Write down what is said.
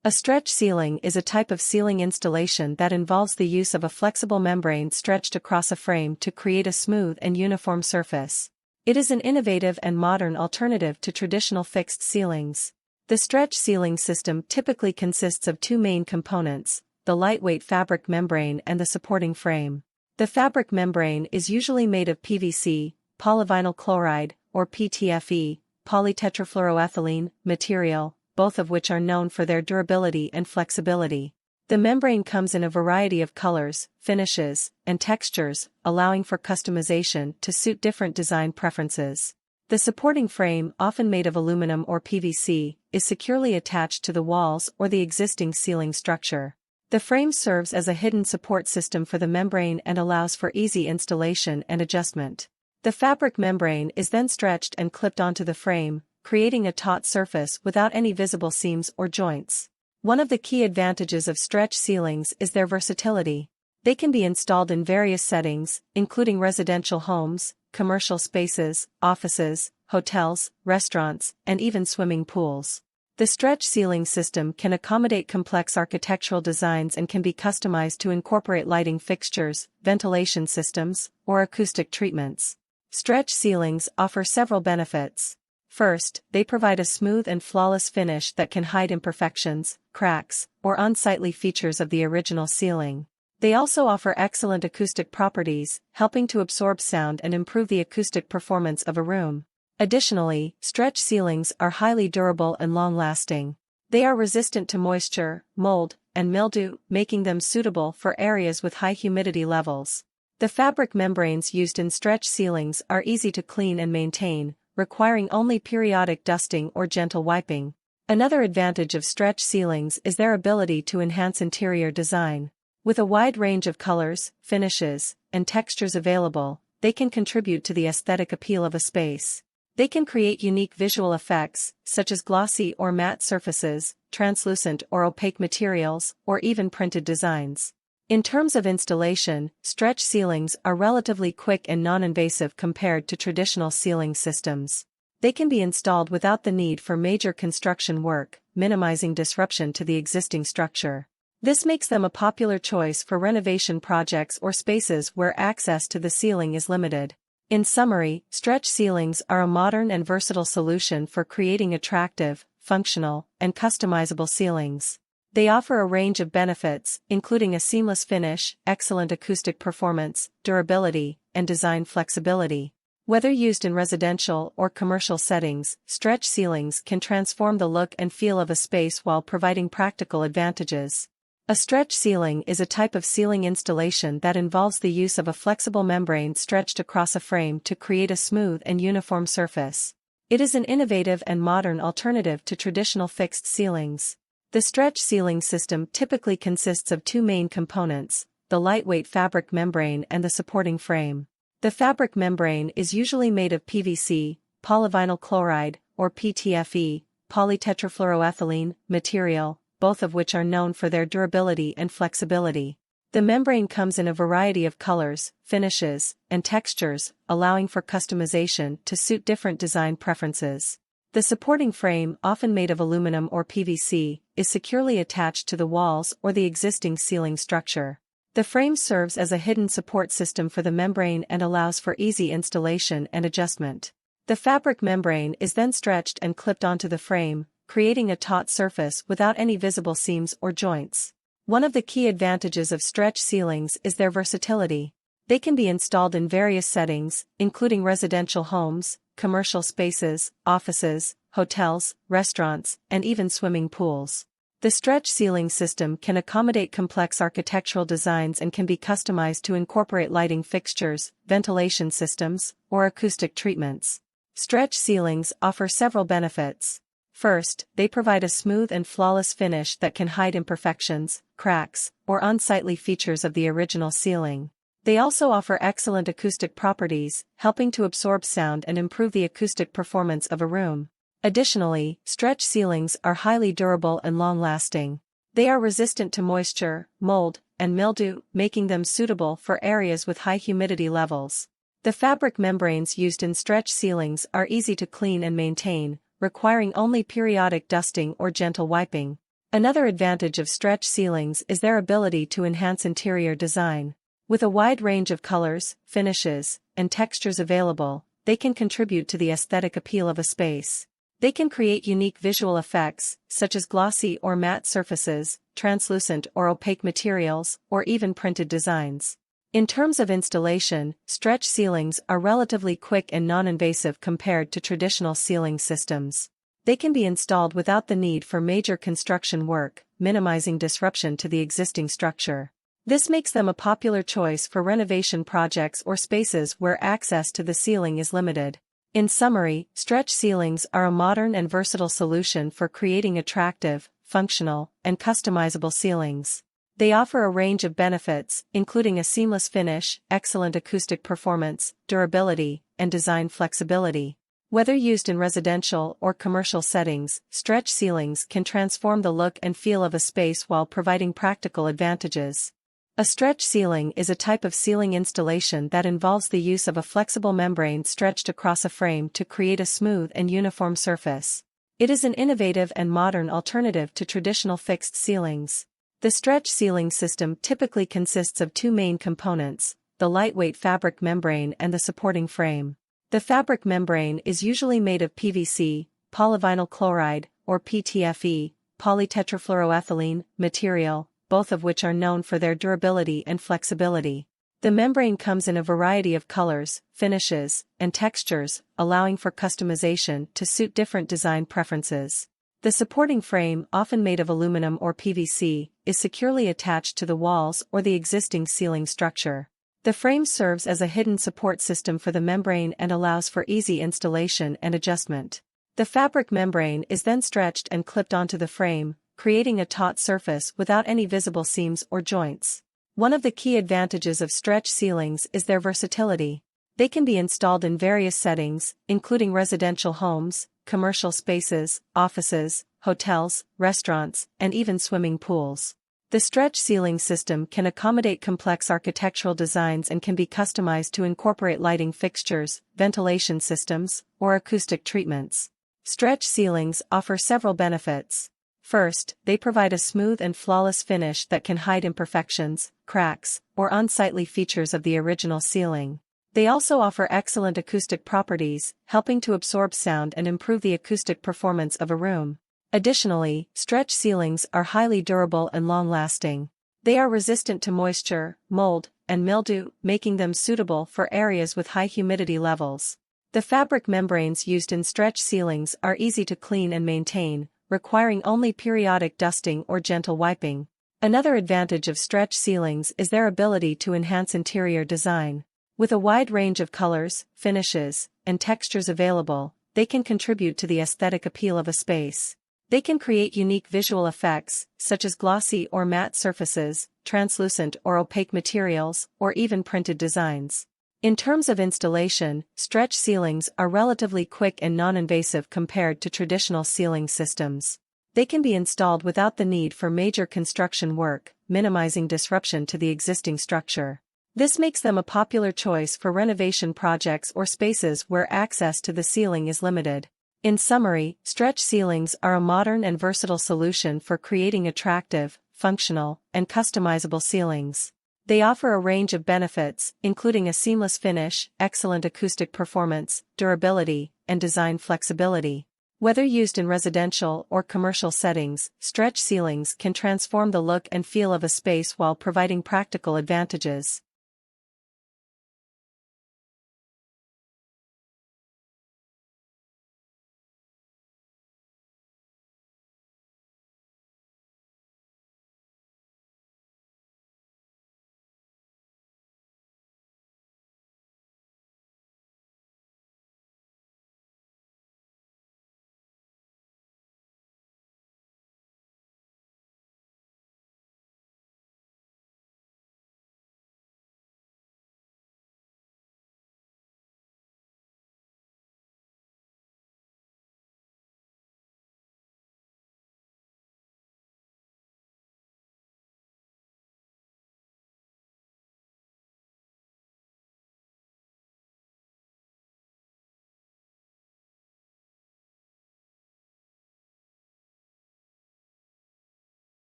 A stretch ceiling is a type of ceiling installation that involves the use of a flexible membrane stretched across a frame to create a smooth and uniform surface. It is an innovative and modern alternative to traditional fixed ceilings. The stretch ceiling system typically consists of two main components, the lightweight fabric membrane and the supporting frame. The fabric membrane is usually made of PVC, polyvinyl chloride, or PTFE, polytetrafluoroethylene, material, both of which are known for their durability and flexibility. The membrane comes in a variety of colors, finishes, and textures, allowing for customization to suit different design preferences. The supporting frame, often made of aluminum or PVC, is securely attached to the walls or the existing ceiling structure. The frame serves as a hidden support system for the membrane and allows for easy installation and adjustment. The fabric membrane is then stretched and clipped onto the frame, creating a taut surface without any visible seams or joints. One of the key advantages of stretch ceilings is their versatility. They can be installed in various settings, including residential homes, commercial spaces, offices, hotels, restaurants, and even swimming pools. The stretch ceiling system can accommodate complex architectural designs and can be customized to incorporate lighting fixtures, ventilation systems, or acoustic treatments. Stretch ceilings offer several benefits. First, they provide a smooth and flawless finish that can hide imperfections, cracks, or unsightly features of the original ceiling. They also offer excellent acoustic properties, helping to absorb sound and improve the acoustic performance of a room. Additionally, stretch ceilings are highly durable and long-lasting. They are resistant to moisture, mold, and mildew, making them suitable for areas with high humidity levels. The fabric membranes used in stretch ceilings are easy to clean and maintain, requiring only periodic dusting or gentle wiping. Another advantage of stretch ceilings is their ability to enhance interior design. With a wide range of colors, finishes, and textures available, they can contribute to the aesthetic appeal of a space. They can create unique visual effects, such as glossy or matte surfaces, translucent or opaque materials, or even printed designs. In terms of installation, stretch ceilings are relatively quick and non-invasive compared to traditional ceiling systems. They can be installed without the need for major construction work, minimizing disruption to the existing structure. This makes them a popular choice for renovation projects or spaces where access to the ceiling is limited. In summary, stretch ceilings are a modern and versatile solution for creating attractive, functional, and customizable ceilings. They offer a range of benefits, including a seamless finish, excellent acoustic performance, durability, and design flexibility. Whether used in residential or commercial settings, stretch ceilings can transform the look and feel of a space while providing practical advantages. A stretch ceiling is a type of ceiling installation that involves the use of a flexible membrane stretched across a frame to create a smooth and uniform surface. It is an innovative and modern alternative to traditional fixed ceilings. The stretch ceiling system typically consists of two main components, the lightweight fabric membrane and the supporting frame. The fabric membrane is usually made of PVC, polyvinyl chloride, or PTFE, polytetrafluoroethylene, material, both of which are known for their durability and flexibility. The membrane comes in a variety of colors, finishes, and textures, allowing for customization to suit different design preferences. The supporting frame, often made of aluminum or PVC, is securely attached to the walls or the existing ceiling structure. The frame serves as a hidden support system for the membrane and allows for easy installation and adjustment. The fabric membrane is then stretched and clipped onto the frame, creating a taut surface without any visible seams or joints. One of the key advantages of stretch ceilings is their versatility. They can be installed in various settings, including residential homes, commercial spaces, offices, hotels, restaurants, and even swimming pools. The stretch ceiling system can accommodate complex architectural designs and can be customized to incorporate lighting fixtures, ventilation systems, or acoustic treatments. Stretch ceilings offer several benefits. First, they provide a smooth and flawless finish that can hide imperfections, cracks, or unsightly features of the original ceiling. They also offer excellent acoustic properties, helping to absorb sound and improve the acoustic performance of a room. Additionally, stretch ceilings are highly durable and long-lasting. They are resistant to moisture, mold, and mildew, making them suitable for areas with high humidity levels. The fabric membranes used in stretch ceilings are easy to clean and maintain, requiring only periodic dusting or gentle wiping. Another advantage of stretch ceilings is their ability to enhance interior design. With a wide range of colors, finishes, and textures available, they can contribute to the aesthetic appeal of a space. They can create unique visual effects, such as glossy or matte surfaces, translucent or opaque materials, or even printed designs. In terms of installation, stretch ceilings are relatively quick and non-invasive compared to traditional ceiling systems. They can be installed without the need for major construction work, minimizing disruption to the existing structure. This makes them a popular choice for renovation projects or spaces where access to the ceiling is limited. In summary, stretch ceilings are a modern and versatile solution for creating attractive, functional, and customizable ceilings. They offer a range of benefits, including a seamless finish, excellent acoustic performance, durability, and design flexibility. Whether used in residential or commercial settings, stretch ceilings can transform the look and feel of a space while providing practical advantages. A stretch ceiling is a type of ceiling installation that involves the use of a flexible membrane stretched across a frame to create a smooth and uniform surface. It is an innovative and modern alternative to traditional fixed ceilings. The stretch ceiling system typically consists of two main components, the lightweight fabric membrane and the supporting frame. The fabric membrane is usually made of PVC, polyvinyl chloride, or PTFE, polytetrafluoroethylene, material, both of which are known for their durability and flexibility. The membrane comes in a variety of colors, finishes, and textures, allowing for customization to suit different design preferences. The supporting frame, often made of aluminum or PVC, is securely attached to the walls or the existing ceiling structure. The frame serves as a hidden support system for the membrane and allows for easy installation and adjustment. The fabric membrane is then stretched and clipped onto the frame, creating a taut surface without any visible seams or joints. One of the key advantages of stretch ceilings is their versatility. They can be installed in various settings, including residential homes, commercial spaces, offices, hotels, restaurants, and even swimming pools. The stretch ceiling system can accommodate complex architectural designs and can be customized to incorporate lighting fixtures, ventilation systems, or acoustic treatments. Stretch ceilings offer several benefits. First, they provide a smooth and flawless finish that can hide imperfections, cracks, or unsightly features of the original ceiling. They also offer excellent acoustic properties, helping to absorb sound and improve the acoustic performance of a room. Additionally, stretch ceilings are highly durable and long-lasting. They are resistant to moisture, mold, and mildew, making them suitable for areas with high humidity levels. The fabric membranes used in stretch ceilings are easy to clean and maintain, requiring only periodic dusting or gentle wiping. Another advantage of stretch ceilings is their ability to enhance interior design. With a wide range of colors, finishes, and textures available, they can contribute to the aesthetic appeal of a space. They can create unique visual effects, such as glossy or matte surfaces, translucent or opaque materials, or even printed designs. In terms of installation, stretch ceilings are relatively quick and non-invasive compared to traditional ceiling systems. They can be installed without the need for major construction work, minimizing disruption to the existing structure. This makes them a popular choice for renovation projects or spaces where access to the ceiling is limited. In summary, stretch ceilings are a modern and versatile solution for creating attractive, functional, and customizable ceilings. They offer a range of benefits, including a seamless finish, excellent acoustic performance, durability, and design flexibility. Whether used in residential or commercial settings, stretch ceilings can transform the look and feel of a space while providing practical advantages.